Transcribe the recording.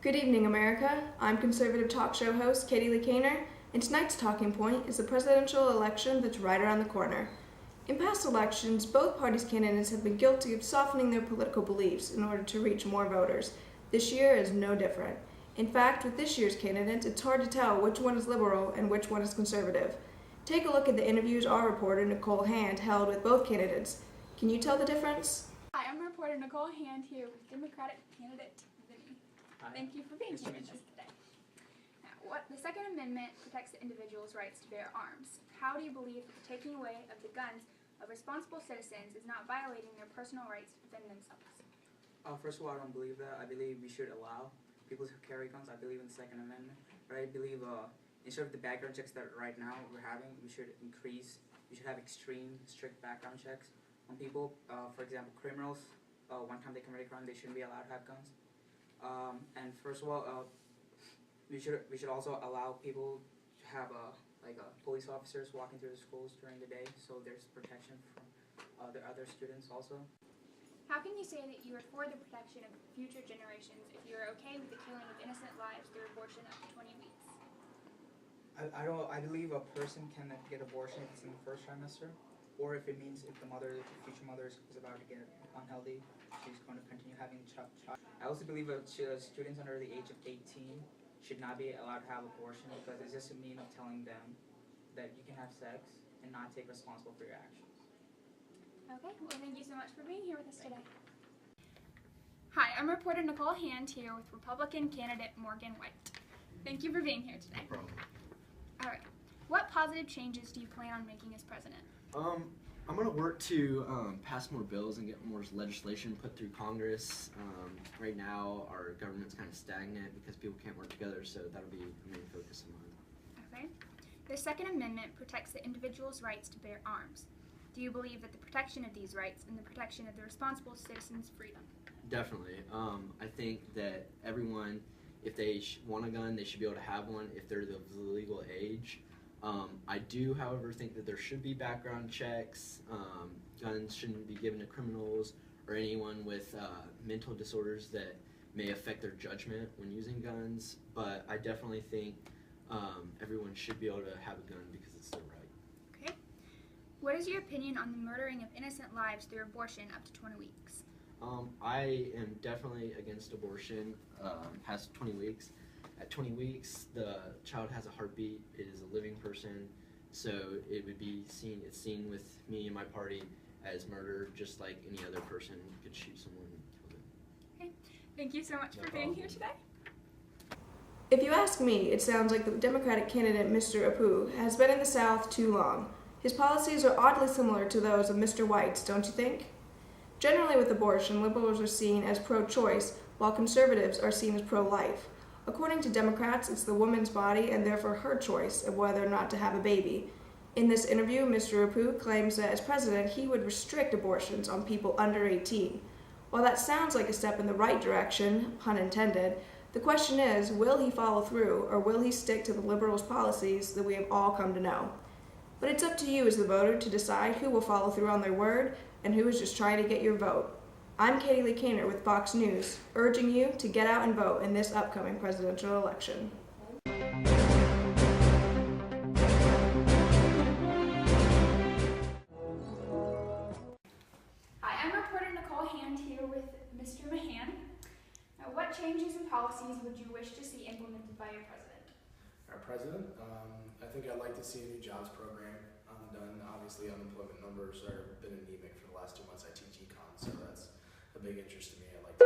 Good evening, America. I'm conservative talk show host Katie Lee Kaner, and tonight's talking point is the presidential election that's right around the corner. In past elections, both parties' candidates have been guilty of softening their political beliefs in order to reach more voters. This year is no different. In fact, with this year's candidates, it's hard to tell which one is liberal and which one is conservative. Take a look at the interviews our reporter Nicole Hand held with both candidates. Can you tell the difference? Hi, I'm reporter Nicole Hand here with Democratic candidate Vinny. Thank you for being here with us today. Now, the Second Amendment protects the individual's rights to bear arms. How do you believe that the taking away of the guns of responsible citizens is not violating their personal rights to defend themselves? First of all, I don't believe that. I believe we should allow people to carry guns. I believe in the Second Amendment. But I believe instead of the background checks that right now we're having, we should have extreme, strict background checks on people. For example, criminals, one time they commit a crime, they shouldn't be allowed to have guns. And first of all, we should also allow people to have police officers walking through the schools during the day, so there's protection from the other students also. How can you say that you are for the protection of future generations if you are okay with the killing of innocent lives through abortion up to 20 weeks? I believe a person can get abortion if it's in the first trimester, or if it means if the future mother is about to get unhealthy, she's going to continue having a child. I also believe that students under the age of 18 should not be allowed to have abortion because it's just a mean of telling them that you can have sex and not take responsible for your actions. Okay, well thank you so much for being here with us today. Hi, I'm reporter Nicole Hand here with Republican candidate Morgan White. Thank you for being here today. No problem. Alright, what positive changes do you plan on making as president? I'm going to work to pass more bills and get more legislation put through Congress. Right now, our government's kind of stagnant because people can't work together, so that'll be a main focus of mine. Okay. The Second Amendment protects the individual's rights to bear arms. Do you believe that the protection of these rights and the protection of the responsible citizens' freedom? Definitely. I think that everyone, if they want a gun, they should be able to have one if they're the legal age. I do, however, think that there should be background checks. Guns shouldn't be given to criminals or anyone with mental disorders that may affect their judgment when using guns. But I definitely think everyone should be able to have a gun because it's their right. Okay. What is your opinion on the murdering of innocent lives through abortion up to 20 weeks? I am definitely against abortion past 20 weeks. At 20 weeks, the child has a heartbeat. It is a living person, so it would be seen. It's seen with me and my party as murder, just like any other person could shoot someone and kill them. Okay. Thank you so much for being here today. If you ask me, it sounds like the Democratic candidate, Mr. Apu, has been in the South too long. His policies are oddly similar to those of Mr. White's, don't you think? Generally with abortion, liberals are seen as pro-choice, while conservatives are seen as pro-life. According to Democrats, it's the woman's body and therefore her choice of whether or not to have a baby. In this interview, Mr. Apu claims that as president, he would restrict abortions on people under 18. While that sounds like a step in the right direction, pun intended, the question is, will he follow through, or will he stick to the liberals' policies that we have all come to know? But it's up to you as the voter to decide who will follow through on their word and who is just trying to get your vote. I'm Katie Lee Kaner with Fox News, urging you to get out and vote in this upcoming presidential election. Hi, I'm reporter Nicole Hand here with Mr. Mahan. Now, what changes and policies would you wish to see implemented by your president? Our president, I think I'd like to see a new jobs program done. Obviously, unemployment numbers have been anemic for the last 2 months. I teach econ, so that's a big interest to me. I'd like to